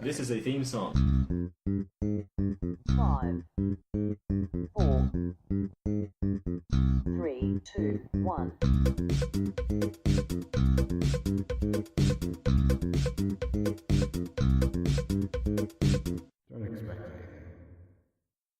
This is a theme song. 5, 4, 3, 2, 1. Don't expect anything.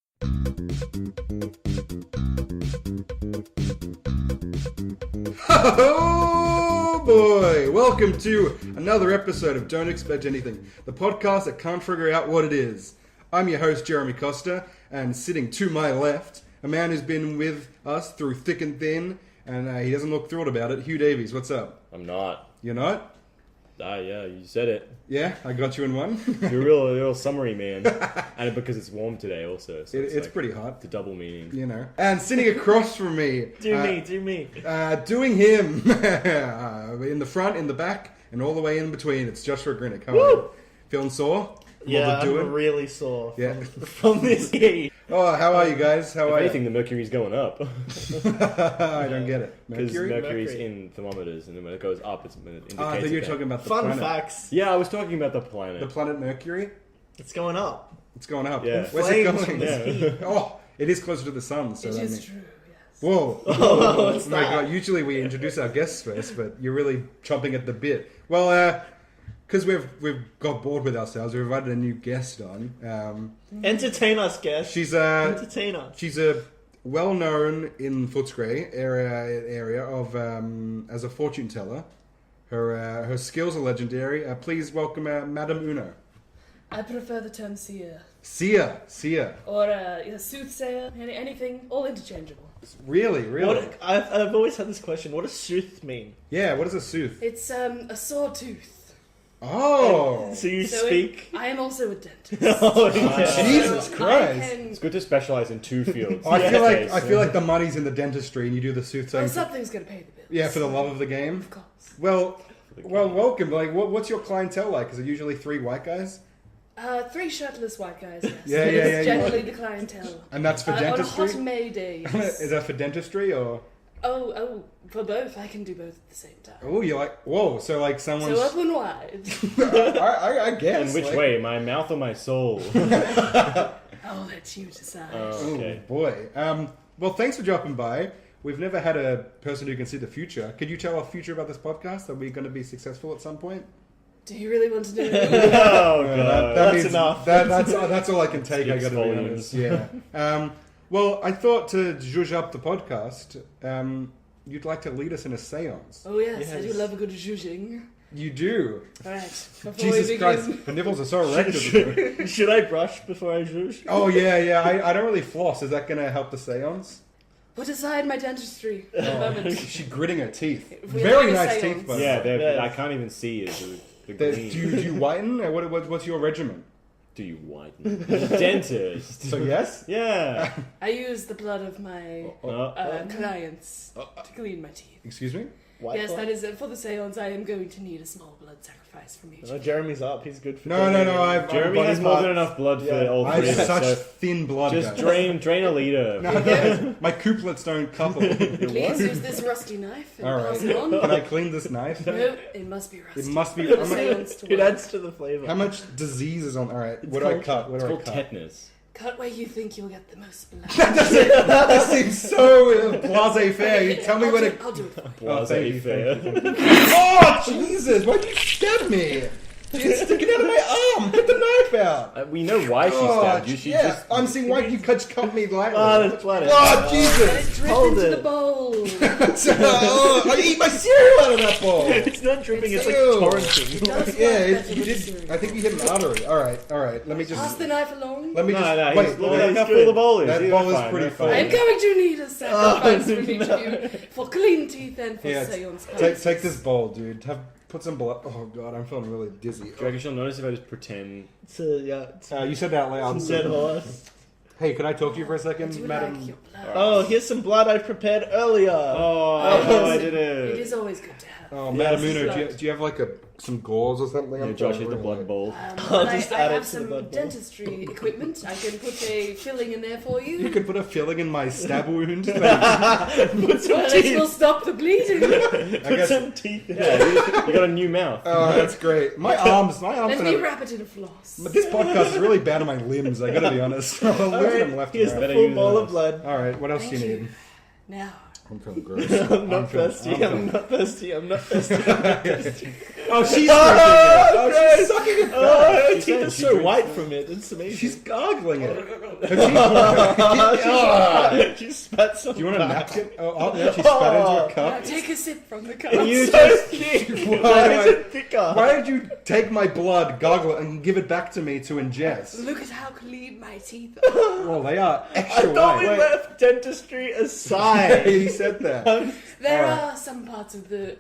Oh boy! Welcome to another episode of Don't Expect Anything, the podcast that can't figure out what it is. I'm your host, Jeremy Costa, and sitting to my left, a man who's been with us through thick and thin, and he doesn't look thrilled about it. Hugh Davies, what's up? I'm not. You're not? Yeah, you said it. Yeah, I got you in one. You're a real summery man. And because it's warm today also. So It's like pretty hot. the double meaning. You know. And sitting across from me... Do me. Doing him in the front, in the back, and all the way in between. It's Joshua Grinnick. How are you? Feeling sore? Yeah, I'm really sore Yeah. from this heat. Oh, how are you guys? How If are anything, the mercury's going up. I don't get it. Because Mercury? mercury's Mercury. in thermometers, and then when it goes up, it indicates I thought you were that- talking about the Fun planet. facts. Yeah, I was talking about the planet. The planet Mercury? It's going up. It's going up. Yeah. Where's it Flames going? from this Yeah. heat. Oh, it is closer to the sun. So It that is means... true, yes. Whoa. Oh, what's my that? God. Usually we introduce our guests first, but you're really chomping at the bit. Well, because we've got bored with ourselves, we've invited a new guest on. Entertain us, guest. She's Entertain us. She's a well-known in Footscray area of as a fortune teller. Her skills are legendary. Please welcome Madame Uno. I prefer the term seer. Sia. Or soothsayer, anything, all interchangeable. Really? What, I've always had this question. What does sooth mean? Yeah, what is a sooth? It's a sore tooth. Oh! So you So speak. I am also a dentist. Oh, yeah. Jesus So Christ. It's good to specialize in two fields. I feel Okay, I feel like the money's in the dentistry and you do the soothsaying. Well, something's going to pay the bills. Yeah, for the love of the game. Of course. Well, welcome. Like, what's your clientele like? Is it usually 3 white guys? 3 shirtless white guys, yes. Yeah, That yeah, is yeah, generally the clientele. And that's for On a dentistry? hot May day. Is that for dentistry or? Oh, for both. I can do both at the same time. Oh, you're like, whoa, so like someone's... So up and wide. I guess. In which like- way? My mouth or my soul? I'll let you decide. Oh, Okay. boy. Well, thanks for dropping by. We've never had a person who can see the future. Could you tell our future about this podcast? Are we going to be successful at some point? Do you really want to know? Oh, Yeah, God. That's enough. That's all I can take, I Speaks got to be volumes. honest. Yeah. Well, I thought to zhuzh up the podcast, you'd like to lead us in a séance. Oh yes, I do Yes. love a good zhuzhing. You do. Alright, before Jesus we Christ, begin... the nipples are so erected. Should I brush before I zhuzh? Oh, yeah. I don't really floss. Is that going to help the séance? Put aside my dentistry for a moment. She's gritting her teeth. We Very like a nice séance. teeth, by the Yeah, way. Yeah. I can't even see it. The Do gleam. you whiten? Or what's your regimen? Do you whiten? Dentist. So yes? Yeah. I use the blood of my clients to clean my teeth. Excuse me? White Yes, blood? that is it. For the seance, I am going to need a small blood sacrifice from each. Oh, Jeremy's up. He's good for No. Jeremy has more than enough blood for Yeah. all I three of have us. such So thin blood. just guys. drain a liter. No, my couplets don't couple. Please use this rusty knife and All pass right. it on. Can I clean this knife? No, it must be rusty. It must be. For How the much, séance to It work. adds to the flavor. how much disease is on? All right. What do I cut? What It's do I called cut? tetanus. Cut where you think you'll get the most blood. That seems so laissez-faire. You tell me I'll what do, it. I'll do it for you. Oh, thank you, Laissez-faire. thank you, thank you. Oh Jesus! Why'd you stab me? It's sticking out of my arm. Get the knife out. We know why she Oh, stabbed you. She yeah. just. I'm seeing why you cut me lightly. Oh, that's bloody. Oh, Let Jesus! it drip Hold into it. the bowl. Oh, I eat my cereal out of that bowl. It's not dripping, it's like Ew. torrenting. Does Yeah, work you better with did. cereal. I think you hit an artery. All right. Let me Pass just. the knife along. Let me just. No, wait. he's, look look at how that. full the bowl is. That You're bowl is fine, pretty you're full. fine. I'm going to need a sacrifice Oh, from each no. of you for clean teeth and for Yeah, seance. take this bowl, dude. Put some blood. Oh god, I'm feeling really dizzy. Do you reckon she'll notice if I just pretend? It's a, You said that loud. it's a dead horse. Hey, could I talk to you for a second, I do madam? like your blood. Oh, here's some blood I prepared earlier. Oh, Yes. I did It it. is always good to have. Oh, Madam Yes. Uno, do you have like some gauze or something. Yeah, Josh is the blood bowl. I'll just I add it have to the some blood bowl. dentistry equipment. I can put a filling in there for You you. could put a filling in my stab wound. Put some Well, it will teeth. stop the bleeding. I Put guess. some teeth. Yeah, you got a new mouth. Oh, that's great. My arms. Let me Gonna, wrap it in a floss. but this podcast is really bad on my limbs. I gotta be honest. I'm losing them Alright, left here's and the right. Better full use bowl those. of blood. All right. What else do Thank you you. need? Now, I'm feeling gross. I'm not thirsty. I'm not thirsty. I'm not thirsty. Oh, she's Oh, drinking it. Oh, she's sucking it. Oh, her She teeth said are she so drinks white it. from it. It's amazing. She's gargling it. She spat some Do you want a back. napkin? Oh, yeah, she spat into a now cup. take a sip from the cup. You So just. cute. Why Why do is I- it thicker? Why did you take my blood, gargle it, and give it back to me to ingest? Look at how clean my teeth are. Well, they are I extra thought we white. left dentistry aside. He said that. There Alright. are some parts of the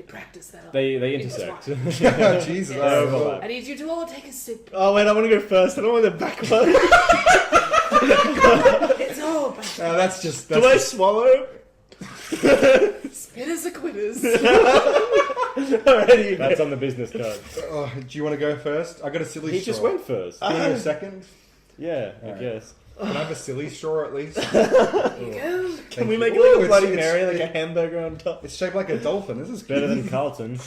practice that are. They intersect. Jesus. Yes. oh, overlap. I need you to all take a sip. Oh wait, I want to go first. I don't want the back one. It's all back. that's just. Do That's I just swallow? Spinners are quitters. Alrighty. That's on the business card. do you want to go first? I got a silly He straw. just went first. Do you want to go second? Yeah, I Alright. guess. Can I have a silly straw at least? There you go. Can we you. make it Ooh, like a it's- Bloody it's- Mary, like it- a hamburger on top? It's shaped like a dolphin. This is Better good. than Carlton.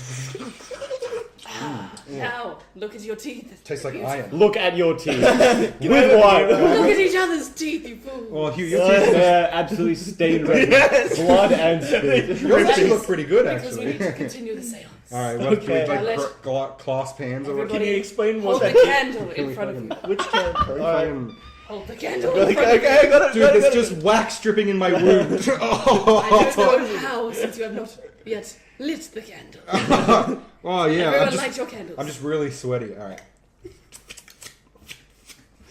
Now, look at your teeth. Tastes like Beautiful. iron. Look at your teeth. With what? Look at each other's teeth, you fool. Well, Hugh, your teeth, They're absolutely stained red. Yes. Blood and spit. yours actually look pretty good, Because we actually. need to continue the seance. All right, what Okay. do we like Now clasp hands or what? Can you explain Hold what the that candle Can we in front of you. Which can? Alright. Hold the candle in Okay, front of okay, I you. got it. Dude, got it, there's got just wax dripping in my wound. I don't know how, since you have not yet lit the candle. Oh yeah, Everyone light your candles. I'm just really sweaty. All right.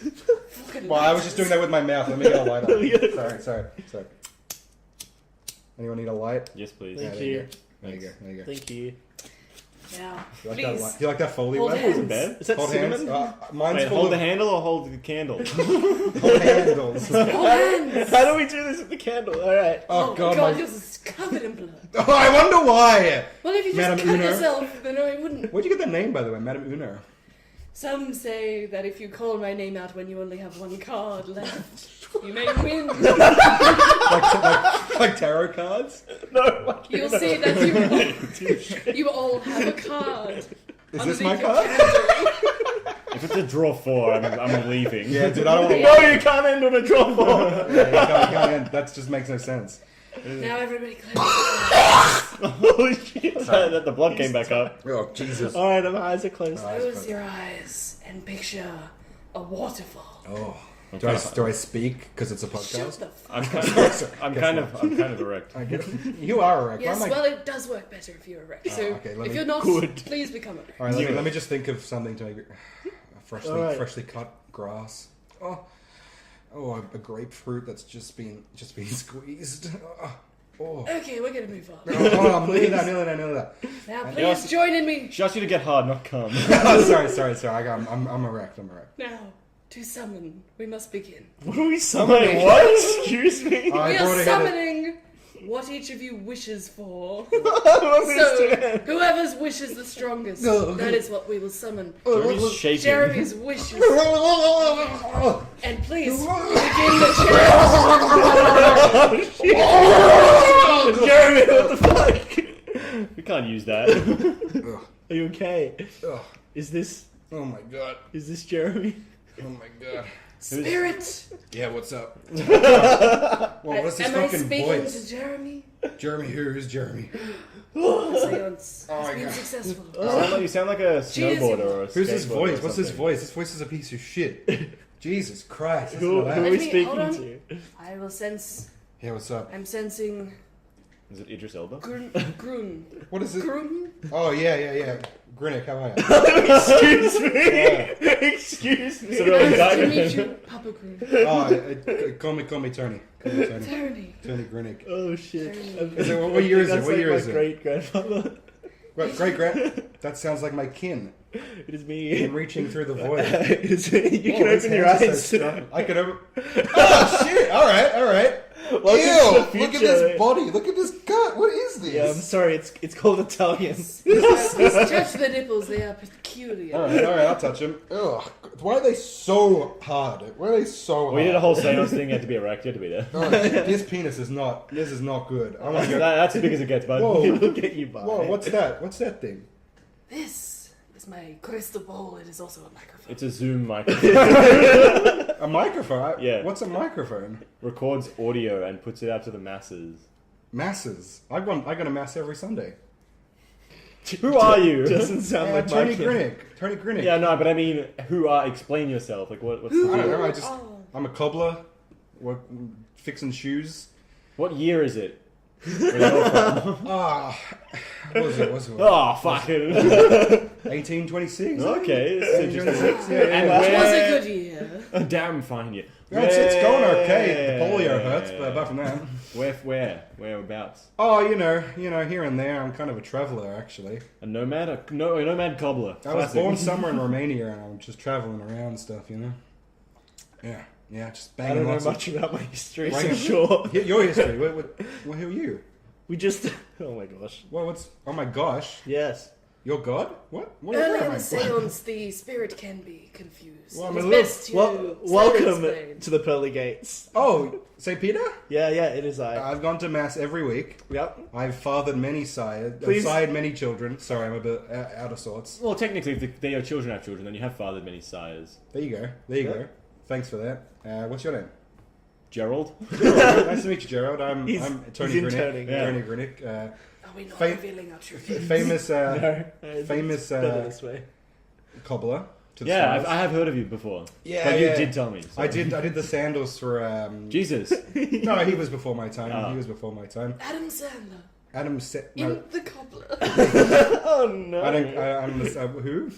Fucking Well, I was just doing that with my mouth. Let me get a light on. Sorry. Anyone need a light? Yes, please. Thank there you. There you go. Thank you. Now, You like that please. light? Do you like that Foley Hold wax? hands. Isn't bad. Is that Hold hands. cinnamon? Mine's Wait, full hold of the handle or hold the candle? hold handles. Hold hands. How do we do this with the candle? Alright. Oh god. God, my- yours is covered in blood. Oh, I wonder why. Well, if you just Madame cut Uno. yourself, then I wouldn't. Where'd you get the name, by the way, Madame Uno? Some say that if you call my name out when you only have one card left, you may win. Like tarot cards? No, what? You'll see that you all have a card. Is this underneath my your card? candle. If it's a draw 4, I'm leaving. Yeah, dude, I don't want to. No, you can't end on a draw ball. Yeah, you can't end. That just makes no sense. Now everybody close your eyes. Holy shit. That the blood came back up. Oh, Jesus. Alright, my eyes are closed. Close your eyes and picture a waterfall. Oh. Okay. Do I speak because it's a Shut podcast? the f- I'm kind of erect. I get you are erect. Yes, Why am I- well, it does work better if you're erect. So, okay, let if me- you're not, Good. please become erect. All right, let me just think of something to make it freshly All right. freshly cut grass. Oh, a grapefruit that's just been squeezed. Oh, Okay, we're gonna move on. I'm nearly there. Now, please Yes. join in me. She asked you to get hard, not come. Oh, sorry. I'm erect. Now, to summon, we must begin. What are we summoning? What? Excuse me? I We brought are it summoning what each of you wishes for. I want this So, to end. whoever's wish is the strongest, No. that is what we will summon. Jeremy's shaking. Jeremy's wishes. Oh, And please, begin the chant. Jeremy, what the fuck? We can't use that. Are you okay? Ugh. Is this Oh my god. Jeremy? Oh my god. Spirit. Yeah, what's up? Well, what's this Am I fucking speaking voice? to Jeremy? Jeremy, who's Jeremy? The seance Oh my has been God. successful. You sound like a snowboarder or a Who's this skateboarder voice? or What's this something. voice? This voice is a piece of shit. Jesus Christ. Listen Who to are that. we Let me- speaking hold on. to? I will sense. Yeah, what's up? I'm sensing. Is it Idris Elba? Grun. What is it? Grun. Oh, yeah. Grinnick, how are you? Excuse me. Excuse me. So really Nice to diamond. meet you, Papa Grun. Call me Tony. Tony Grinnick. Oh shit. Is it- what year is it? That's What like year my is it? great grandfather. Great grand. That sounds like my kin. It is me. I'm reaching through the void. You can Oh, his open your hands are eyes. so strong. I could open. Oh shit! All right. Welcome to the Ew! Look at future. this body. Look at this gut. What is this? Yeah, I'm sorry. It's called Italian. Please touch the nipples, they are peculiar. All right, I'll touch them. Ugh. Why are they so hard? Why are they so hard? We did a whole seance thing. You had to be erect. You had to be there. Oh, this penis is not. This is not good. I'm gonna go. That's as big as it gets, bud. Whoa. It'll get you by. Whoa! What's that? What's that thing? This is my crystal ball. It is also a microphone. It's a Zoom microphone. A microphone? Yeah. What's a microphone? Records audio and puts it out to the masses. Masses. I go to mass every Sunday. Who are you? Doesn't sound like Tony my kid. Grinick. Tony Grinick. Yeah, no, but I mean, who are? Explain yourself. Like, what's I the don't deal? know. Oh. I'm a cobbler. Fixing shoes. What year is it? Where you're from? Ah, what was it? Oh, fucking. 1826. Okay, it's interesting. 1826. Yeah, And yeah. It was where- a good year. A damn fine year. Yeah, it's going okay. The polio hurts, but apart from that. Whereabouts? Oh, you know, here and there. I'm kind of a traveller, actually. A nomad? A nomad cobbler. I was Classic. born somewhere in Romania, and I'm just traveling around and stuff, Yeah, just I banging don't know lots much about my history, Right. so sure. Your history. Who are you? We just. Oh my gosh. Oh my gosh. Yes. You're God? What? Early in am I? the seance, the spirit can be confused. Well, I'm It's a little- best to Welcome explain. to the pearly gates. Oh, St. Peter? Yeah, it is I. I've gone to mass every week. Yep. I've fathered many Please. sired many children. Sorry, I'm a bit out of sorts. Well, technically, if your children have children, then you have fathered many sires. There you go. Thanks for that. What's your name? Gerald? Nice to meet you, Gerald. I'm He's Tony interning, Grinick. yeah. Tony Grinick. Are we not Fam- revealing our true names? Famous No, famous, better this way. cobbler. To the Yeah, sandals. I have heard of you before. Yeah, But you yeah. did tell me. so- I did the sandals for. Jesus. No, he was before my time. Oh. He was before my time. Adam Sandler Adam said no. in The Cobbler. Oh no. I'm who?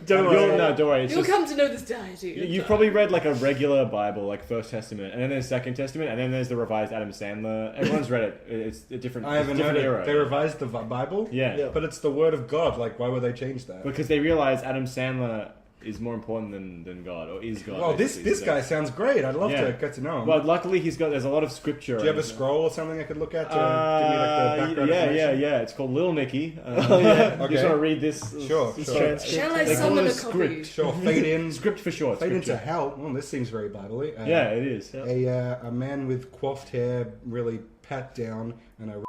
Don't worry. No, don't worry. It's You'll just, come to know this deity. you've probably read like a regular Bible, like First Testament, and then there's Second Testament, and then there's the revised Adam Sandler. Everyone's read it. It's a different, I haven't different heard era. it. They revised the Bible. Yeah. Yeah. But it's the word of God. Like, why would they change that? Because they realize Adam Sandler is more important than God, or is God. Well, this basically, so- guy sounds great. I'd love Yeah. to get to know him. Well, luckily there's a lot of scripture. Do you have a and- scroll or something I could look at to give me like the background information? yeah. It's called Little Nicky. Okay. You just want to read this? Sure. transcript. Shall I They call summon it a a script. copy? Sure. Fade in. Script for short. Fade into scripture. hell. Well, this seems very Bible-y. Yeah, it is. A man with coiffed hair, really pat down, and a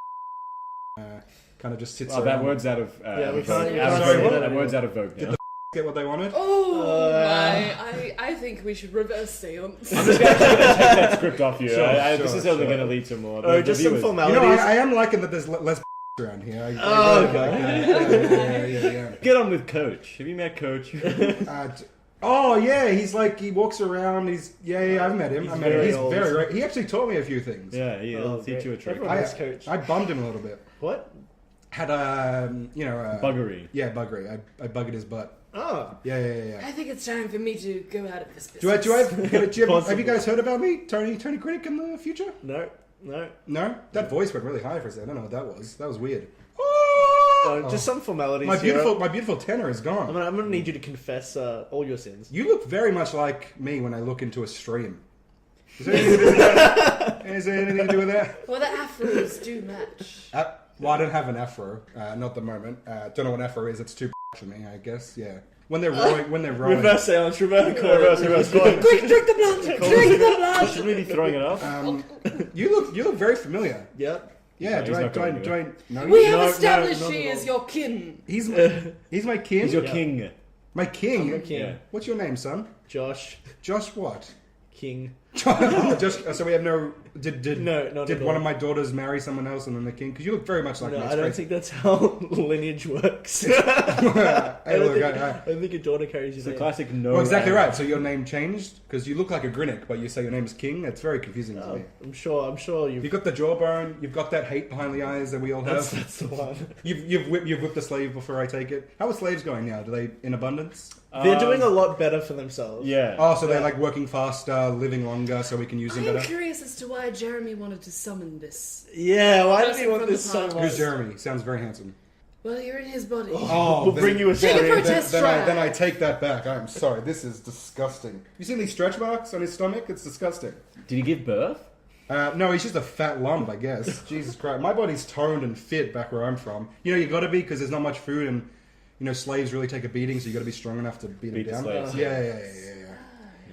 kind of just sits Oh, around. that word's out of. Yeah, we vogue. can't- we Out of can't vogue. say that That word's out of vogue. now. Get what they wanted. Oh my! I think we should reverse seance. I'm just going to take that script off you. Sure, This sure, is only sure. going to lead to more. Oh, the just some viewers. You know, formalities. I am liking that there's less around here. I Oh, really like that. Yeah. Get on with Coach. Have you met Coach? Oh yeah, he walks around. I've met him. He's I met him. very He's old. very right. He actually taught me a few things. Yeah, he'll Oh, teach you a great. trick. Everyone I, has Coach. I bummed him a little bit. What? Had Buggery. Yeah, buggery. I buggered his butt. Oh. Yeah. I think it's time for me to go out of this Do I? business. Have you guys heard about me, Tony Critic, in the future? No. No, that voice went really high for a second. I don't know what that was. That was weird. Just some formalities. My here. beautiful tenor is gone. I'm gonna need you to confess all your sins. You look very much like me when I look into a stream. Is there anything to do with that? Is there anything to do with that? Well, the afros do match. Well, I don't have an afro, not at the moment. Don't know what afro is. It's too for me, I guess. Yeah, when they're rowing. Reverse seance. Reverse. Quick, drink the blood! Drink the blood! Should we be throwing it up? You look very familiar. Yep. Yeah. No, Do he's I? not Do I? going Do I? No. We no, have established not he at is all. your kin. He's my kin. He's your Yeah. king. My king. Your king. Yeah. What's your name, son? Josh. Josh what? King. Just so we have no. Did No, not did at one all. of my daughters marry someone else and then the king? Because you look very much like No, me. I don't think that's how lineage works. Hey, I look, don't think your daughter carries It's your a name. classic no. well, exactly right. So your name changed because you look like a Grinnick, but you say your name is King. It's very confusing to Oh, me. I'm sure you've. You've got the jawbone. You've got that hate behind the eyes that we all have. That's the one. You've whipped the slave before I take it. How are slaves going now? Do they in abundance? They're doing a lot better for themselves. Yeah. Oh, so they're like working faster, living longer, so we can use them I'm better. curious as to why Jeremy wanted to summon this. Yeah, why does Person he want from this the so past. much? Who's Jeremy? Sounds very handsome. Well, you're in his body. Oh, We'll bring you a Take a story. protest then drive. I take that back. I'm sorry. This is disgusting. You seen these stretch marks on his stomach? It's disgusting. Did he give birth? No, he's just a fat lump, I guess. Jesus Christ. My body's toned and fit back where I'm from. You know, you got to be because there's not much food and, you know, slaves really take a beating, so you got to be strong enough to beat them the down. slaves.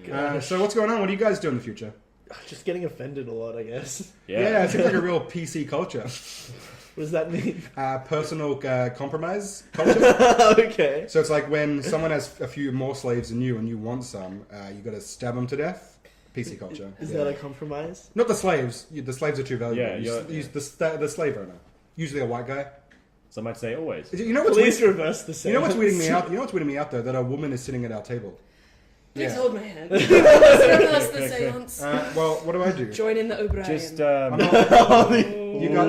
Yeah. So what's going on? What do you guys do in the future? Just getting offended a lot, I guess. Yeah, it seems like a real PC culture. What does that mean? Personal compromise culture. Okay. So it's like when someone has a few more slaves than you and you want some, you got to stab them to death. PC culture. Is that a compromise? Not the slaves. The slaves are too valuable. Yeah, use the slave owner. Usually a white guy. Some might say always. You know what's Please weird? reverse the sentence. You know what's weeding me out? You know what's weeding me out though? That a woman is sitting at our table. Please Yeah. hold my hand. Let's reverse the seance. Well, what do I do? Join in the O'Brien. Just, You got.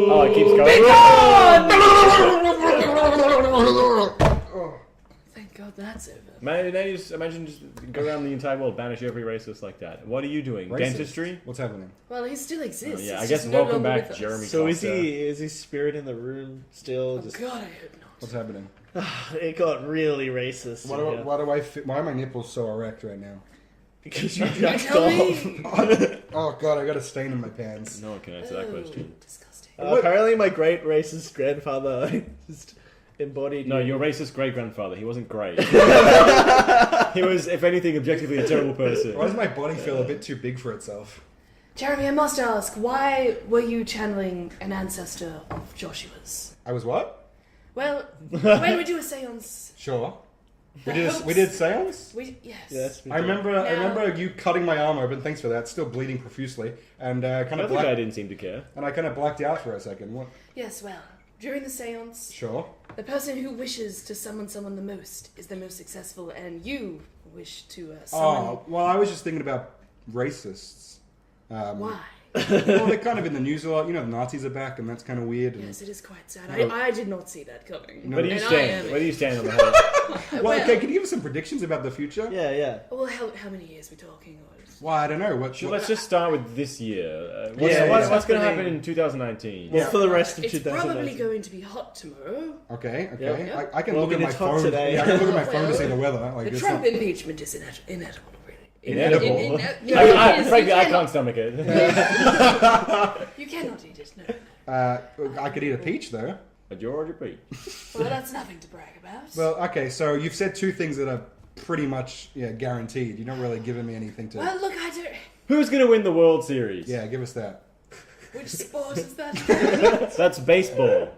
oh, it keeps going. Thank God that's over. Imagine just go around the entire world, banish every racist like that. What are you doing? Racist? Dentistry? What's happening? Well, he still exists. Yeah, It's I guess just no welcome longer back, with us. Jeremy. So Costa. is his spirit in the room still? Oh Just God, I hope not. What's happening? it got really racist. Why do I fit? Why are my nipples so erect right now? Because you You jacked tell off. me. Oh God, I got a stain in my pants. No one can answer that question. Disgusting. Apparently, my great racist grandfather just embodied. No, you. your racist great-grandfather. He wasn't great. He was, if anything, objectively a terrible person. Why does my body feel a bit too big for itself? Jeremy, I must ask, why were you channeling an ancestor of Joshua's? I was what? Well, when we do a seance, Sure. We That did séance? yes. Yeah, that's I remember you cutting my arm open. Thanks for that. Still bleeding profusely, and kind Another of guy didn't seem to care. and I kind of blacked out for a second. What? Yes, well, during the seance, Sure. the person who wishes to summon someone the most is the most successful, and you wish to summon... Oh well, I was just thinking about racists. Why? Well, they're kind of in the news a lot. You know, the Nazis are back, and that's kind of weird. And, Yes, it is quite sad. No. I did not see that coming. No. Where do you And I stand? am- Where do you stand on the whole? well, okay, can you give us some predictions about the future? Yeah, yeah. Well, how many years are we talking? Or... Well, I don't know. What? Let's just start with this year. Yeah, What's going to happening. happen in 2019? Well, for the rest of It's 2019. probably going to be hot tomorrow. Okay. Yeah. I can Well, look I mean, at my it's hot phone. today. Yeah, I can look at my phone to Well, see the weather. Like, The it's Trump not- impeachment is inedible, really. Inedible? Frankly, I can't stomach it. You cannot eat it, no. I could eat a peach though. A Georgia Peach. Well, that's nothing to brag about. Well, okay. So you've said two things that are pretty much guaranteed. You're not really giving me anything to. Well, look, I don't... Who's going to win the World Series? Yeah, give us that. Which sport is that? That's baseball.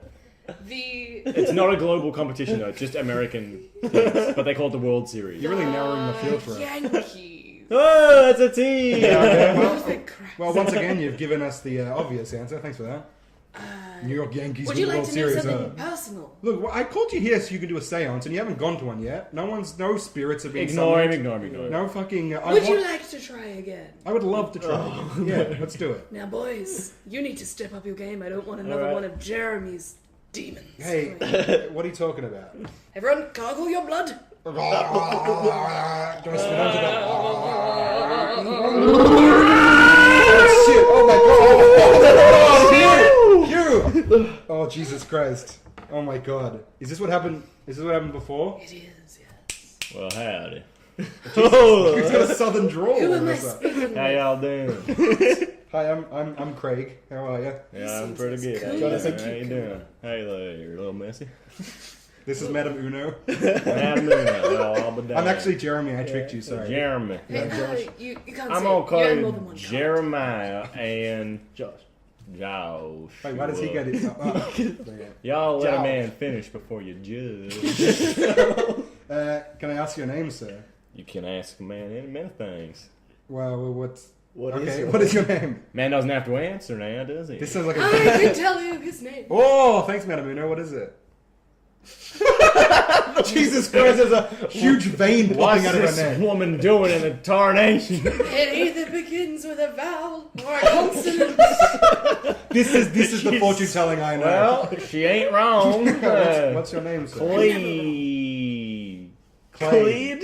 The... It's not a global competition, though. It's just American things, but they call it the World Series. You're really narrowing the field for it. Yankees. Oh, that's a team! Okay, Oh, well, thank crap. well, once again, you've given us the obvious answer. Thanks for that. New York Yankees Would win you the like World to know Series. something personal? Look, well, I called you here so you could do a séance, and you haven't gone to one yet. No spirits have been Ignore him, summoned. ignore him. No fucking. Would you like to try again? I would love to try. Yeah, let's do it. Now, boys, you need to step up your game. I don't want another Alright. one of Jeremy's demons. Hey, what are you talking about? Everyone, gargle your blood. Do I spit onto that? Oh shit! Oh my god! Oh, you! Oh Jesus Christ! Oh my god! Is this what happened? Is this what happened before? It is, yes. Well, howdy. He's got a southern drawl. Who on am I this one. speaking How with? y'all doing? Hi, I'm Craig. How are you? Yeah, I'm seems pretty like good. How cool. you Jonas, doing? I How keep you doing? Hey there, you're a little messy. This is Madam Uno. I'm I'm actually Jeremy. I tricked you. Sorry. Jeremy. Hey, no, you can't I'm say gonna it. call You had more you than one card. Jeremiah and Josh. Josh. Wait, why does he get it? Y'all let a Josh. man finish before you judge. Can I ask your name, sir? You can ask a man many things. Well, what's What okay? is What is your name? Man doesn't have to answer now, does he? This sounds like I a. can tell you his name. Oh, thanks, Madam Uno. What is it? Jesus Christ! There's a huge vein What's popping out of her this neck. woman doing in a tarnation? It either begins with a vowel or a consonant. This is the fortune telling I know. Well, she ain't wrong. What's your name, sir? Cleed. Cleed.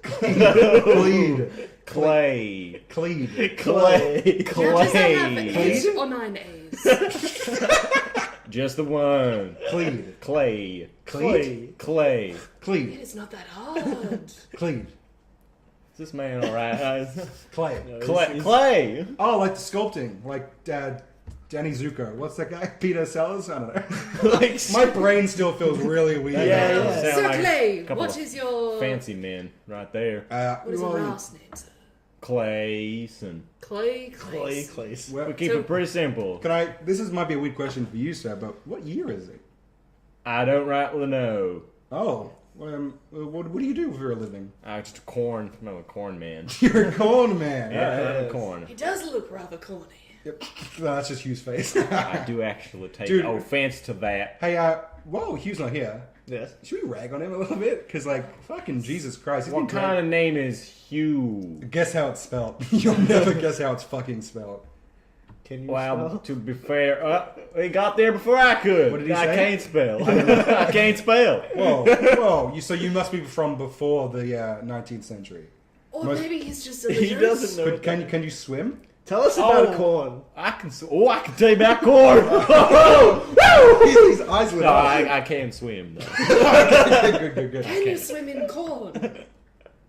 Cleed. Clay. Cleed. Clay. Now, does that have Clay. 8 or 9 A's? Just the one. Cleed. Clay. Cleed. Clay. It Cleed. is not that hard. Cleed. this man alright? Clay. Clay! Oh, like the sculpting, like Danny Zuko. What's that guy? Peter Sellers? I don't know. Like, My brain still feels really weird. Yeah, yeah. Sound Sir like Clay, a couple what of is your fancy men right there. what is well, your last name, sir? Clayson. Clay. Clays. well, We keep So- it pretty simple. might be a weird question for you, sir, but what year is it? I don't rightly know. Oh, what do you do for a living? I'm just a corn man. You're a corn man. Yeah, I'm a corn. He does look rather corny. Yep. No, that's just Hugh's face. I do actually take Dude. offense to that. Hey, whoa, Hugh's not here. Yes. Should we rag on him a little bit? Because, like, fucking Jesus Christ. He's What been kind of name is Hugh? Guess how it's spelled. You'll never guess how it's fucking spelled. Can you Well, spell? to be fair, he got there before I could. What did he I say? can't spell. I can't spell. Whoa. So you must be from before the 19th century. Or Most- maybe he's just He illiterate. doesn't know. Can you swim? Tell us about Oh. corn. I can tell you about corn. His eyes lit No, up. I can't swim though. Good. Can you swim in corn?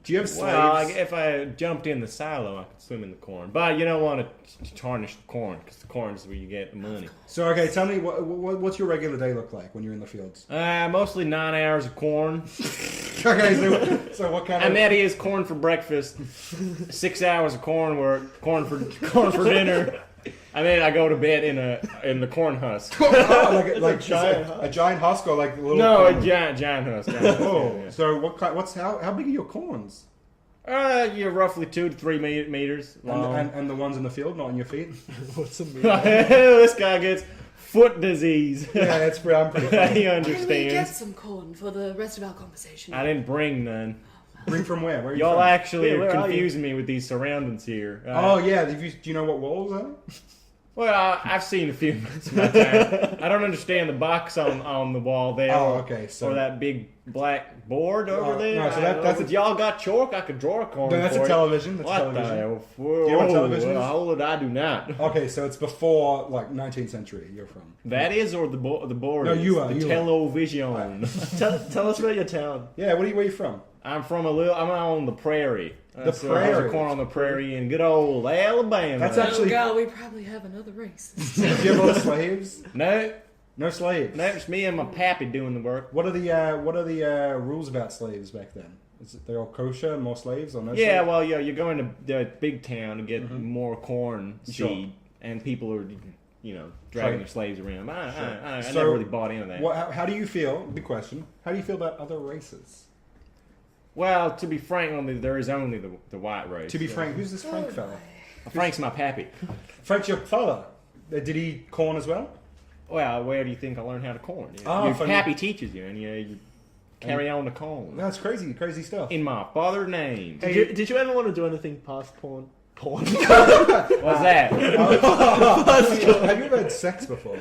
Do you have slaves? Well, if I jumped in the silo, I could swim in the corn. But you don't want to tarnish the corn because the corn is where you get the money. So, okay, tell me, what's your regular day look like when you're in the fields? Mostly 9 hours of corn. Okay, so what kind of... And that is corn for breakfast. 6 hours of corn work, corn for dinner. And then I go to bed in the corn husk. Oh, like giant a giant husk or like a little... No, a corn? giant husk. Giant husk, Oh, yeah. so how big are your corns? You're roughly 2 to 3 meters long. And the ones in the field, not on your feet? What's a mean? This guy gets foot disease. Yeah, that's I'm pretty He Can we get understands. some corn for the rest of our conversation? I didn't bring none. Bring from where? Where are you Y'all from? actually Yeah, are where are you? confusing me with these surroundings here. Oh, yeah. Do you know what walls are? Well, I've seen a few months of my time. I don't understand the box on the wall there. Oh, okay, so- or that big black board over Oh, there. no, so I that- don't that's know. a- If y'all got chalk, I could draw a corn. No, that's for a you. television. That's What television. the hell? Do you know what television is? Hold it, I do not. Okay, so it's before, like, 19th century you're from. That is, or the board No, is. you are, The you are. television. Tell us about your town. Yeah, where are you from? I'm on the prairie. So I was prairie. a corn on the prairie in good old Alabama. That's Oh actually- god, we probably have another race. Do you have a lot of slaves? No, No slaves. it's me and my pappy doing the work. What are the rules about slaves back then? Is it they're all kosher, more slaves or no? Yeah, slaves? well, you go into the big town to get more corn seed, Sure. and people are, dragging Right. their slaves around. I So, never really bought into that. How do you feel? Big question. How do you feel about other races? Well, to be frank, there is only the white race. To be frank, who's this Frank Oh, fella? Frank's my pappy. Frank's your father. Did he corn as well? Well, where do you think I learned how to corn? Oh, Your from- pappy teaches you, and you carry on to corn. That's crazy stuff. In my father's name. Did you ever want to do anything past porn? Porn. What's that? Have you ever had sex before?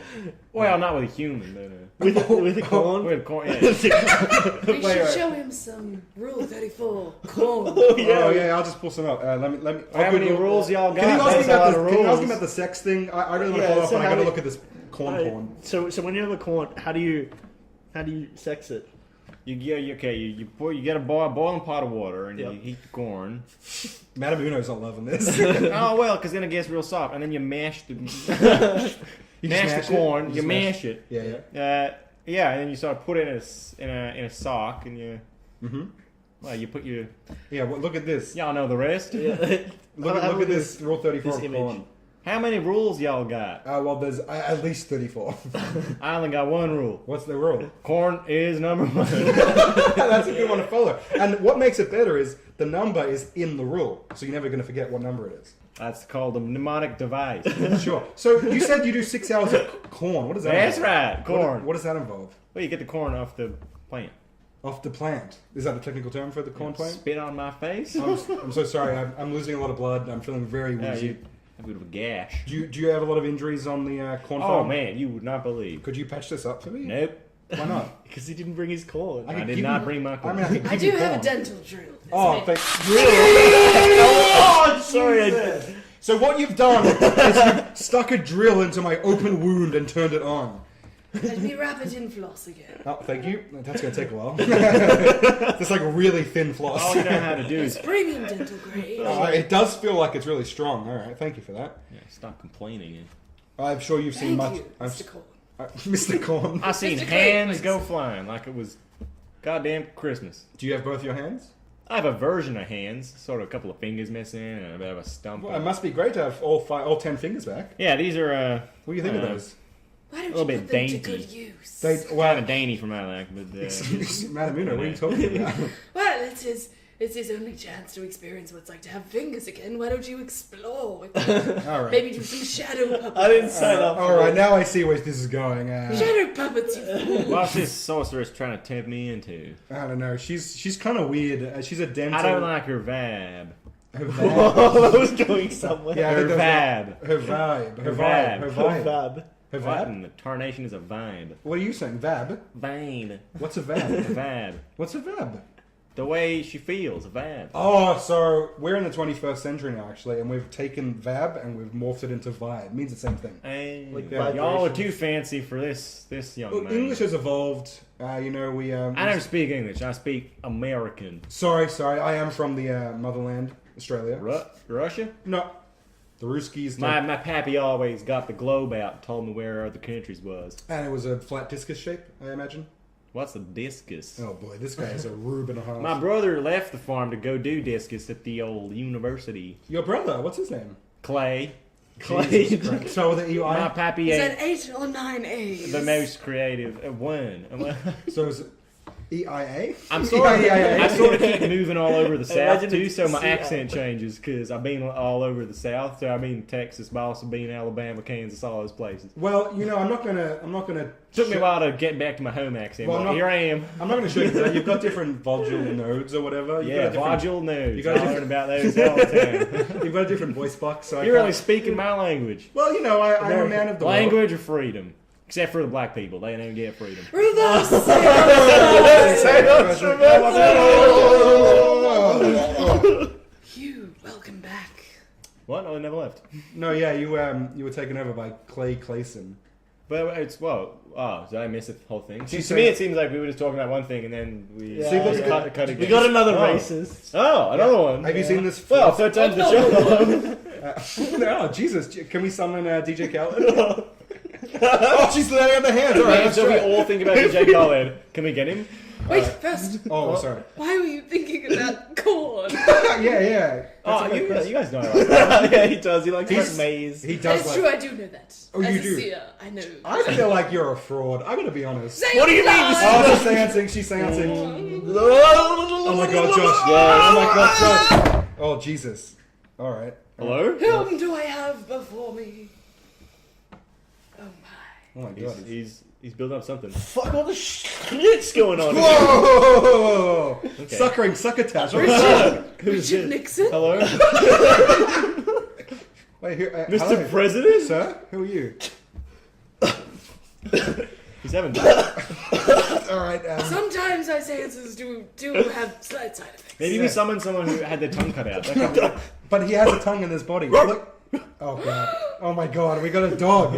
Well, not with a human, but with a corn? with corn. Yeah. We Wait, should wait. show him some Rule 34 corn. Oh yeah, I'll just pull some up. Let me. How many rules y'all got? Can you ask That's me a lot about of this? Can you ask me rules. about the sex thing? I really want to Yeah, follow up, so and I how got to do- look at this corn porn. So when you have a corn, how do you sex it? You get a boiling pot of water and Yep. you heat the corn. Madame Uno's not loving this. Oh well, because then it gets real soft, and then you mash the You just mash mash the corn. it? You just mash it. Yeah. Yeah, and then you sort of put it in a sock, and you Mhm. well, you put your Yeah. Well, look at this. y'all know the rest. Yeah. Look at this Rule 34 this of image. corn. How many rules y'all got? Well, there's at least 34. I only got one rule. What's the rule? Corn is number one. That's a good one to follow. And what makes it better is the number is in the rule, so you're never going to forget what number it is. That's called a mnemonic device. Sure. So you said you do 6 hours of corn. What does that That's involve? right, corn. What does that involve? Well, you get the corn off the plant. Off the plant. Is that the technical term for the corn plant? Spit on my face. I'm so sorry. I'm losing a lot of blood. I'm feeling very Yeah, woozy. you have a bit of a gash. Do you have a lot of injuries on the corn Oh farm? man, you would not believe. Could you patch this up for me? Nope. Why not? Because he didn't bring his corn. I I could did give not you- bring my I corn. mean, I, could I give do you have corn. a dental drill. Oh, It's thank Sorry. So what you've done is you've stuck a drill into my open wound and turned it on. Let me wrap it in floss again. Oh, thank you. That's going to take a while. It's like a really thin floss. All you know how to do is Premium dental grade. It does feel like it's really strong. All right, thank you for that. stop complaining. I'm sure you've seen Thank much. you, Mr. Cole. Mr. Corn. I seen Mr. hands Craig, go please. flying like it was goddamn Christmas. Do you have both your hands? I have a version of hands, sort of a couple of fingers missing and a bit of a stump. Well, it must be great to have all 10 fingers back. Yeah, these are What do you think of those? Why don't A little you bit put them dainty. to good use? Well, kind of dainty for my lack, but Madam Una, what are you talking about? Well, it's his only chance to experience what it's like to have fingers again. Why don't you explore with them? All right. Maybe do some shadow puppets. I didn't sign up. All right, now I see where this is going. Shadow puppets, you fool. what's this sorceress trying to tempt me into? I don't know. She's kind of weird. She's a dental. I don't like her vibe. her vibe. Oh, I was going somewhere. Yeah, I think Her that's vibe. Her vibe. Her Her vibe. vibe. Her vibe. Fab. Her What vibe. in the tarnation is a vibe? What are you saying? Vab? Vine. What's a A vab? vibe. What's a vab? The way she feels, a vibe. Oh, so we're in the 21st century now, actually, and we've taken vab and we've morphed it into vibe. It means the same thing. Hey, Like y'all are vibrations. too fancy for this young Well, man. English has evolved. I don't speak English. I speak American. Sorry. I am from the motherland, Australia. Russia? No, the Ruskies. My pappy always got the globe out and told me where other countries was. And it was a flat discus shape, I imagine. What's a discus? Oh boy, this guy is a rube and a half. My brother left the farm to go do discus at the old university. Your brother, what's his name? Clay. Jesus Christ. So the EI. My pappy Is ain't that 8 or 9 A's? the most creative one. So is it EIA? I'm sort of, EIA. I sort of keep moving all over the South Imagine too, it's so my CIA. accent changes because I've been all over the South. So I mean Texas, but I also been Alabama, Kansas, all those places. Well, I'm not gonna. Took me a while to get back to my home accent, Well, but I'm not- here I am. I'm not gonna show you that. You've got different vodule nodes or whatever. You've Yeah, got a different, vodule nose. you I got a learn different- about those all the time. You've got a different voice box. So I You're really can't- speaking my language. Well, I'm a man of the world. Language or freedom? Except for the black people. They don't get freedom. Reverse You, welcome back. What? No, I never left. No, yeah, you were taken over by Clay Clayson. But it's, did I miss the whole thing? She To said- me, it seems like we were just talking about one thing and then we Yeah. See, what's cut again. We got another Oh. racist. Oh, another one. Have you seen this? Well, third time's the show. Oh, Jesus! Can we summon DJ Khaled? Oh, she's laying on the hands. All right, let's so we try. all think about DJ Khaled. Can we get him? Wait, first, Oh, sorry. why were you thinking about corn? Yeah. Oh, That's a you good question. guys know about Yeah, he does. He likes He's- like maze. He That does is like. true, I do know that. Oh, As you a do? seer, I know. I feel like you're a fraud. I gotta be honest. Say What do you mean? Oh, she's seancing. She's seancing. Oh Oh my God, Josh. Oh my God, Josh. Oh Jesus. All right. Hello? Whom do I have before me? Oh my. Oh my God. He's building up something. Fuck, all the shit's going on. Whoa! Okay. Succotash. Richard Nixon? Hello? Wait, here, Mr. hello. President? Sir, who are you? He's having All right. Sometimes our seances do have slight side effects. Maybe we summoned someone who had their tongue cut out. That could be- But he has a tongue in his body. Look. Oh God. Oh my God. We got a dog.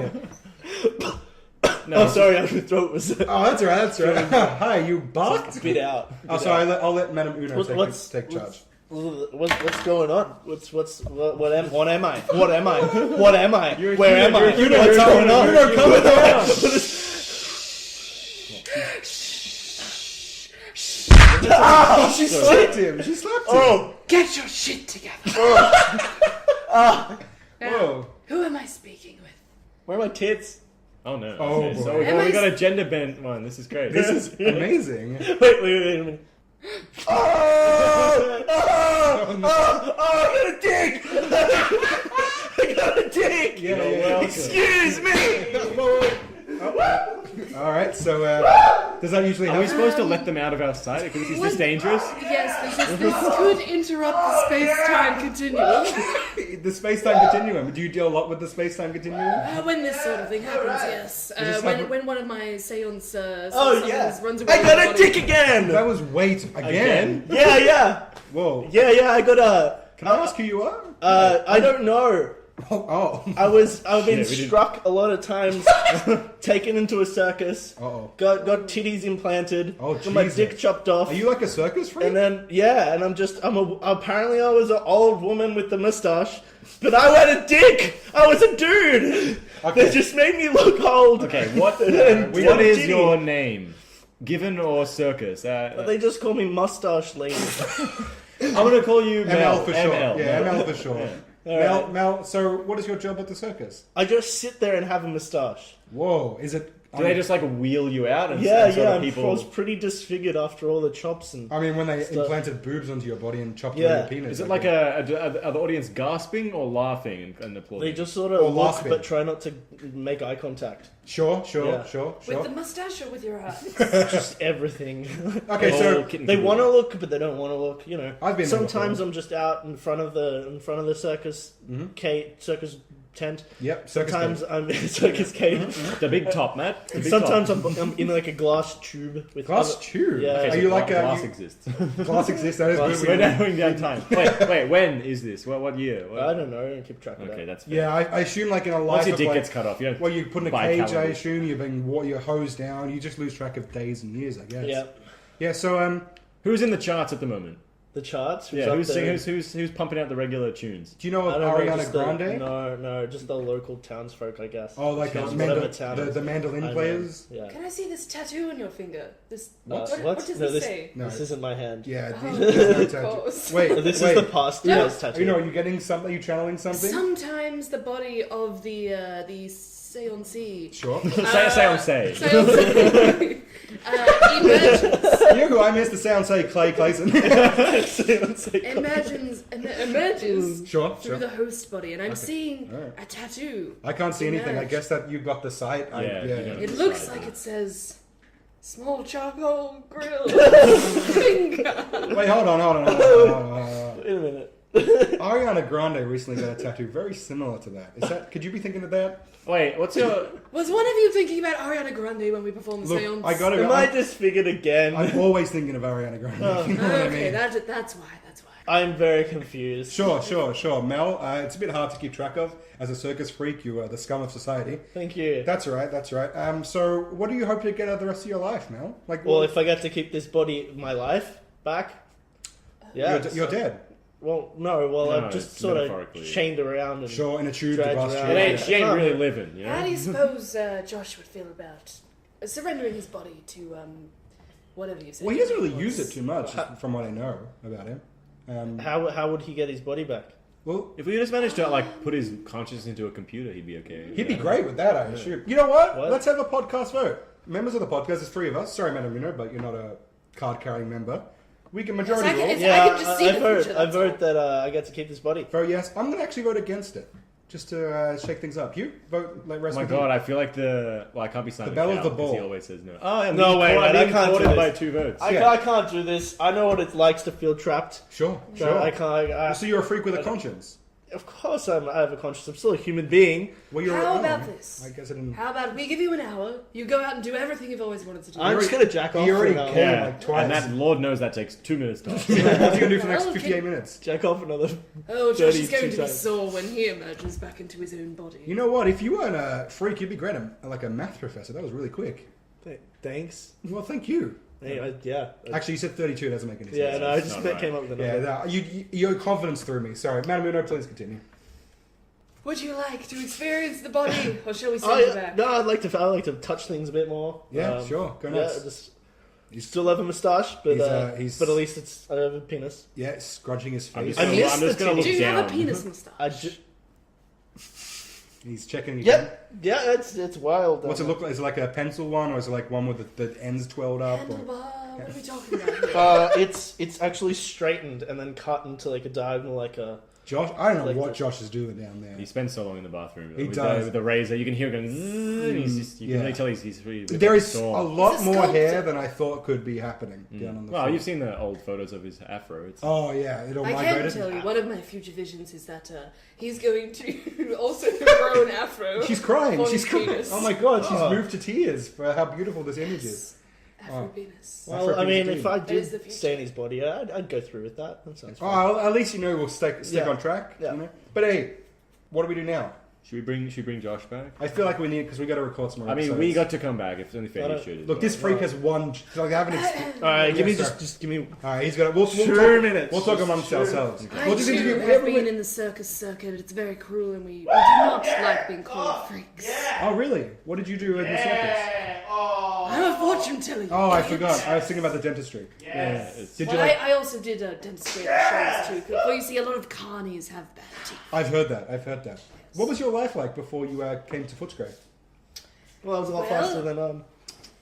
No, Oh, sorry, I throat was Oh, that's right. That's right. Hi, you barked. spit out. Oh, sorry. I'll let Madam Una What's- take charge. What's going on? What am I? What am I? What am I? You're a Where human, am I? you're a human, What's you're a going on? human, you're a Come human. down. Oh, she slapped him. She slapped him. Oh, Get your shit together. Now, Whoa. who am I speaking with? where are my tits? Oh no. Oh, Okay, boy. so Am I we got a gender bent one. This is great. This is amazing. Wait a minute. Oh, I got a dick! I got a dick! Yeah, You're yeah. welcome. Excuse me! All right. So does that usually Are we happen? supposed to let them out of our sight? Is this dangerous? Yes, this could interrupt the space-time continuum. The space-time continuum. Do you deal a lot with the space-time continuum? When this sort of thing happens, yes. this happen- When one of my seance Oh, yeah. runs away I with got my a body. dick again! That was wait again. Yeah. Whoa. Yeah, I got a... Can I ask who you are? I don't know. I've been Yeah, we did- struck a lot of times, taken into a circus, Uh-oh. got titties implanted, Oh, got my Jesus. dick chopped off. Are you like a circus freak? And then, and apparently I was an old woman with the mustache, but I had a dick! I was a dude! Okay. They just made me look old. Okay, what And what is titty. your name? Given or circus? They just call me Mustache Lady. I'm gonna call you Mel. ML for sure. ML. Yeah, ML for sure. Alright. Mel, so what is your job at the circus? I just sit there and have a mustache. Whoeel is it? Do they just like wheel you out and Yeah, and sort yeah, of I people? was pretty disfigured after all the chops and... I mean, when they Stuff. implanted boobs onto your body and chopped Yeah. away your penis. Is it like are the audience gasping or laughing and applauding? They just sort Or of look, laughing. but try not to make eye contact. Sure. Yeah. With the mustache or with your eyes? Just everything. Okay, Oh, so kitten They kitten. want to look, but they don't want to look. You know. I've been there Sometimes before. I'm just out in front of the circus circus tent. Yep, circus Sometimes tent. I'm in a circus cage. The big top, Matt. The And big sometimes top. I'm in like a glass tube with Glass other- tube. Yeah. Okay, Are so you like glass a exists. glass exists? That is Glass- good. We're narrowing down time. Wait, when is this? What year? What- I don't know. I don't keep track of Okay, that. that's fair. Yeah, I assume like in a life Once your of dick like, gets cut off, you don't. well, you put in a buy cage. I calendars. assume you're hosed down. You just lose track of days and years. I guess. Yeah. Yeah. So Who's in the charts at the moment? The charts. Yeah, up who's there? singing? Who's pumping out the regular tunes? do you know I of don't know, Ariana just Grande? No, just the local townsfolk, I guess. Oh, like Towns, the, whatever town the, is. the mandolin I know. players. Yeah. Can I see this tattoo on your finger? This What? what does No, this this, say? No. this isn't my hand. Yeah. Oh, there's no of tattoo. course. Wait. This wait. is the past No. year's tattoo. You know, are you getting something? Are you channeling something? Sometimes the body of the séance Sure. Say. emerges You know who I missed the sound say Clay Clayson. emerges Sure. through the host body, and I'm seeing Alright. a tattoo. I can't see anything. I Emerge. guess that you got the sight. Yeah, you don't- It looks like it says small charcoal grill finger. Wait, hold on. Wait a minute. Ariana Grande recently got a tattoo very similar to that. Is that? Could you be thinking of that? Wait, what's your? Was one of you thinking about Ariana Grande when we performed the Look, séance? I gotta Am go. I disfigured again? I'm always thinking of Ariana Grande. You know what I Okay, mean? that's why. I'm very confused. Sure. Mel, it's a bit hard to keep track of. As a circus freak, you are the scum of society. Thank you. That's all right. So, what do you hope to get out of the rest of your life, Mel? Like, Well, if I get to keep this body, my life back, yeah. you're dead. Well, no. Well, No, I'm just it's sort of metaphorically. chained around and Sure, in a tube, the Dragged glass around. tube. She ain't really living. You know? How do you suppose Josh would feel about surrendering his body to whatever you say? Well, he doesn't really use it too much, from what I know about him. How would he get his body back? Well, If we just managed to like put his consciousness into a computer, he'd be okay. he'd be great with that, I assume. You know what? What? Let's have a podcast vote. Members of the podcast, there's 3 of us. Sorry, Madam, but you're not a card-carrying member. We can majority It's like- rule. it's- I can just see I the vote. future, I that's vote all. that I get to keep this body. Vote yes. I'm going to actually vote against it, just to shake things up. You vote like Oh rest my with god, I feel like I can't be Simon The bell of Cowell the because he ball. always says no. Oh, I'm No being way, caught- man, I'm I being can't do caught this. by 2 votes. Yeah. I can't do this. I know what it likes to feel trapped. Sure. I can't. So you're a freak with a conscience. Of course, I have a conscience. I'm still a human being. Well, you're How oh, about this? I guess I didn't. How about we give you an hour, you go out and do everything you've always wanted to do. I'm just gonna jack off. You already for another- can. Yeah, like twice. and that Lord knows that takes 2 minutes. To What's he going to do for the next Oh, 58 minutes? Jack off another. Oh, Josh is 32 going to be times. sore when he emerges back into his own body. You know what? If you weren't a freak, you'd be great. Like a math professor. That was really quick. Thanks. Well, thank you. Hey, yeah. Actually, you said 32. Doesn't make any sense. Yeah, no, I It's just not right. came up with a Yeah, number. your confidence threw me. Sorry. Madam Uno, please continue. Would you like to experience the body, or shall we send you back? No, I'd like to touch things a bit more. Yeah, sure. Go Yeah, nuts. just still have a moustache, but He's- but at least I have a penis. Yeah, scrunching his I'm face. just I gonna, missed I'm just the gonna look Do you down. have a penis moustache? I ju- He's checking. Yep. Yeah, it's wild. What's it look like? Is it like a pencil one, or is it like one with the ends twirled up? Or? Handlebar, what are we talking about here? It's actually straightened and then cut into like a diagonal, like a. Josh, I don't know Like what the- Josh is doing down there. He spends so long in the bathroom. He with does. with the razor. You can hear him going. "Zzz," and he's just, you Yeah. can really tell he's really. There is a storm. lot He's a more sculptor. hair than I thought could be happening down on the Well, front. you've seen the old photos of his afro. It's Oh yeah, it all I can migrated. tell you, one of my future visions is that he's going to also grow an afro. She's crying. on She's his crying. penis. Oh my god, she's Oh. moved to tears for how beautiful this image is. Afro Oh. penis. Well, Afro I mean, penis if I That is the did future. stay in his body, I'd go through with that. That sounds Oh, fun. well, at least you know we'll stick Yeah. on track. Yeah. You know? But hey, what do we do now? Should we bring Josh back? I feel like we need because we got to record some more. I mean, episodes. we got to come back. If it's only fair, you should. Look, this freak has one. Like, I haven't. All right, give me Yes, just give me. All right, he's got. We'll 2 talk, minutes. We'll talk amongst ourselves. I We'll just too interview have been in the circus circuit. It's very cruel, and we do not like being called freaks. Oh, really? What did you do in the circus? I'm a fortune teller. you Oh, I idiot. forgot. I was thinking about the dentistry. Yeah, it's, Did you Well, like? I also did dentistry at the shows too. Well, you see, a lot of carnies have bad teeth. I've heard that. I've heard that. What was your life like before you came to Footscray? Well, I was a lot Well- faster than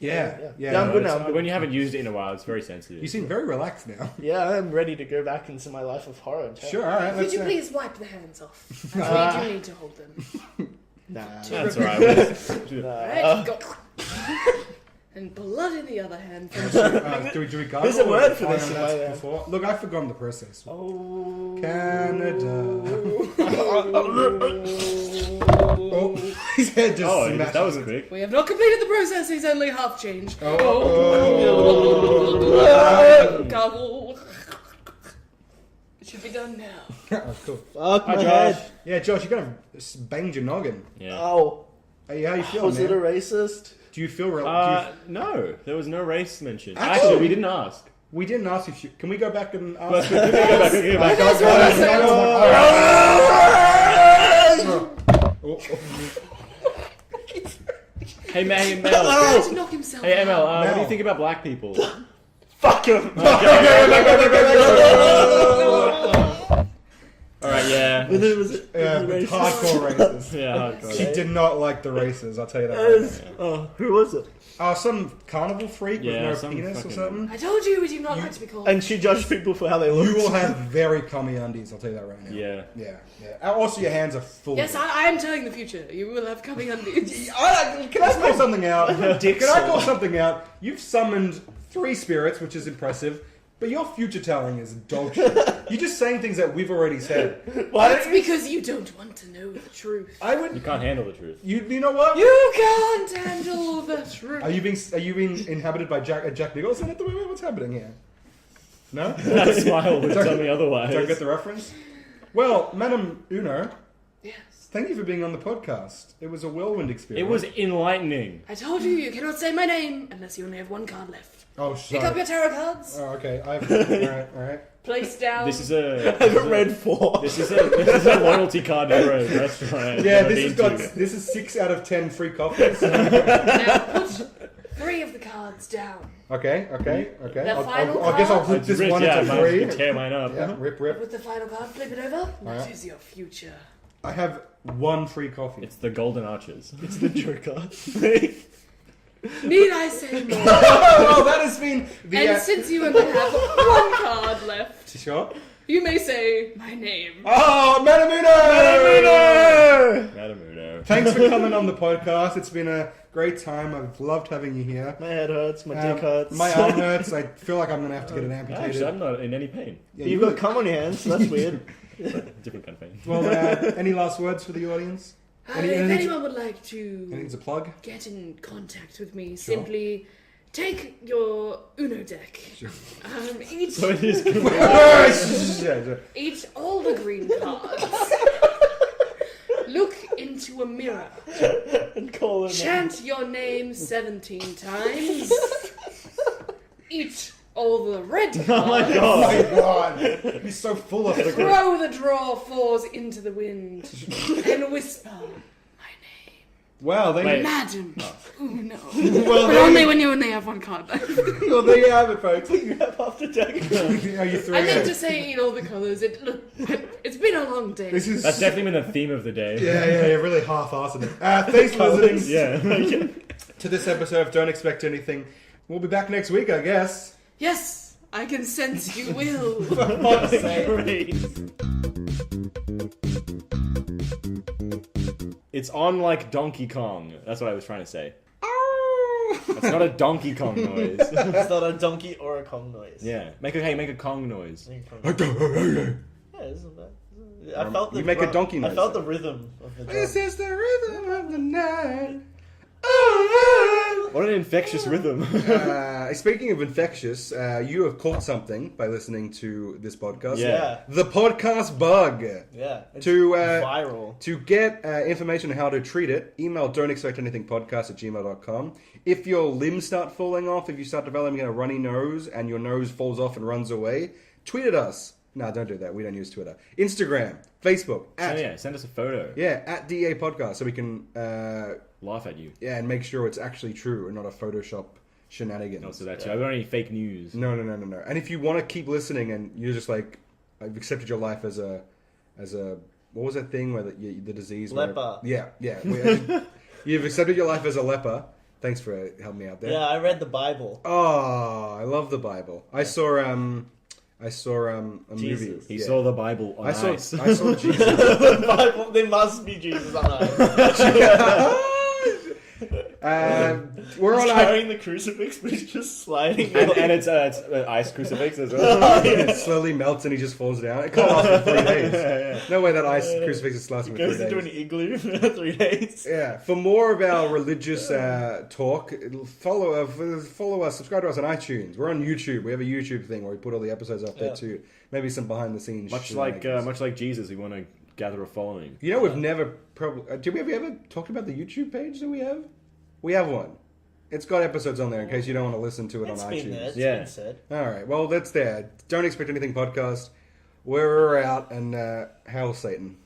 Yeah. Yeah, I'm good now. when you haven't used it in a while, it's very sensitive. You seem very relaxed now. Yeah, I'm ready to go back into my life of horror. And terror. Sure. All right. Could Let's. you please wipe the hands off? As we do need to hold them. Nah. That's alright. Alright, go. And blood in the other hand. Do we gargle? There's a word for or- this in that's my life. before? Look, I've forgotten the process. Oh. Canada. Oh, his head just Oh, smashed. that was quick. We have not completed the process. He's only half changed. Gargle. It should be done now. Oh, cool. Fuck my Hi, head. Josh. Yeah, Josh, you kind of banged your noggin. Yeah. Oh. Hey, how you feeling, Was it a man? racist? Do you feel real? No, there was no race mentioned. Actually- Actually, we didn't ask. We didn't ask if you... Can we go back and But ask? go back. Hey, Mel. Trying to knock himself Hey, ML, out. what do you Mel. think about black people? Fuck him. Alright, yeah. Was it Yeah, but racist? hardcore racist. Yeah, hardcore. She did not like the races, I'll tell you that. It Right was- Oh, who was it? now. Some carnival freak Yeah, with some no penis or fucking- something. I told you we do not like to be called. And she judged people for how they looked. You will have very cummy undies, I'll tell you that right now. Yeah. Yeah, yeah. Also, your hands are full. Yes, I am telling the future. You will have coming undies. Can I call something out? Dick Can I sword. call something out? You've summoned 3 spirits, which is impressive, but your future telling is dog shit. You're just saying things that we've already said. Why That's don't you? because you don't want to know the truth. I You would. can't handle the truth. You know what? You can't handle the truth. Are you being inhabited by Jack Nicholson at the moment? What's happening here? No? That smile would tell me otherwise. Don't get the reference? Well, Madam Uno, Yes. thank you for being on the podcast. It was a whirlwind It experience. was enlightening. I told you you cannot say my name unless you only have 1 card left. Oh, Pick sorry. up your tarot cards. Oh, okay. Alright. Place down. This is a. I haven't read 4. This is a loyalty card for a restaurant. Yeah, I've this been is to. 6 out of 10 free coffees. Now put 3 of the cards down. Okay. The I final guess I'll card? rip this Rich, one yeah, into might as well 3. tear mine up. Yeah, rip. With the final card, flip it over. What Alright. is your future? I have 1 free coffee. It's the golden arches. It's the Joker. Need I say more? Well, that has been the... And since you only have 1 card left, Sure. you may say my name. Oh, Madam Uno! Madam Uno. Thanks for coming on the podcast. It's been a great time. I've loved having you here. My head hurts. My dick hurts. My arm hurts. I feel like I'm going to have to get it amputated. Actually, I'm not in any pain. Yeah, You've got cum on your hands. So that's weird. Different kind of pain. Well, any last words for the audience? If anything- anyone would like to Anything's a plug? get in contact with me, Sure. simply take your Uno deck. Sure. Each, So it is. Yeah, all the green cards. Look into a mirror. And call it. Chant your name 17 times. Eat all the red cards. Oh my Oh my god. god! He's so full of the grip. Throw the draw 4s into the wind and whisper my name. Wow, they Wait. Madam Uno. well, But only when you only have 1 card left. well, there you have it, folks. You have half the deck. Are you through I meant it? to say eat all the colours. It's been a long day. This is That's definitely been the theme of the day. yeah, really half-assed it. Thanks for listening Yeah. to this episode of Don't Expect Anything. We'll be back next week, I guess. Yes, I can sense you will. For fuck's sake. It's on like Donkey Kong. That's what I was trying to say. That's not a Donkey Kong noise. It's not a donkey or a Kong noise. Yeah. Make a Kong noise. Yeah, isn't that? I felt the You make a donkey noise. I felt the rhythm of the drum. This is the rhythm of the night. Oh, What an infectious rhythm. Speaking of infectious, you have caught something by listening to this podcast. Yeah. The podcast bug. Yeah. It's To viral. to get information on how to treat it, email don'texpectanythingpodcast@gmail.com. If your limbs start falling off, if you start developing a runny nose and your nose falls off and runs away, tweet at us. No, don't do that. We don't use Twitter. Instagram, Facebook, Send us a photo. at DA Podcast so we can Laugh at you. and make sure it's actually true and not a Photoshop shenanigans. Also that too. I don't need fake news. No. And if you want to keep listening and you're just like, I've accepted your life as a what was that thing where the disease? Leper. Yeah. You've accepted your life as a leper. Thanks for helping me out there. Yeah, I read the Bible. Oh, I love the Bible. I saw a movie. Jesus. He saw the Bible on ice. I saw Jesus. The Bible, there must be Jesus on ice. We're on carrying the crucifix, but he's just sliding. and it's an ice crucifix as well. It slowly melts and he just falls down. It can't last for 3 days. No way that ice crucifix is lasting for 3 Goes days. into an igloo for 3 days. Yeah. For more of our religious talk, follow us, subscribe to us on iTunes. We're on YouTube. We have a YouTube thing where we put all the episodes up there too. Maybe some behind the scenes. much like Jesus, we want to gather a following. You know, we've never probably. Did we ever talked about the YouTube page that we have? We have one. It's got episodes on there in case you don't want to listen to it It's on been iTunes. there. It's Yeah. been said. All right. Well, that's there. Don't expect anything podcast. We're out and hail Satan.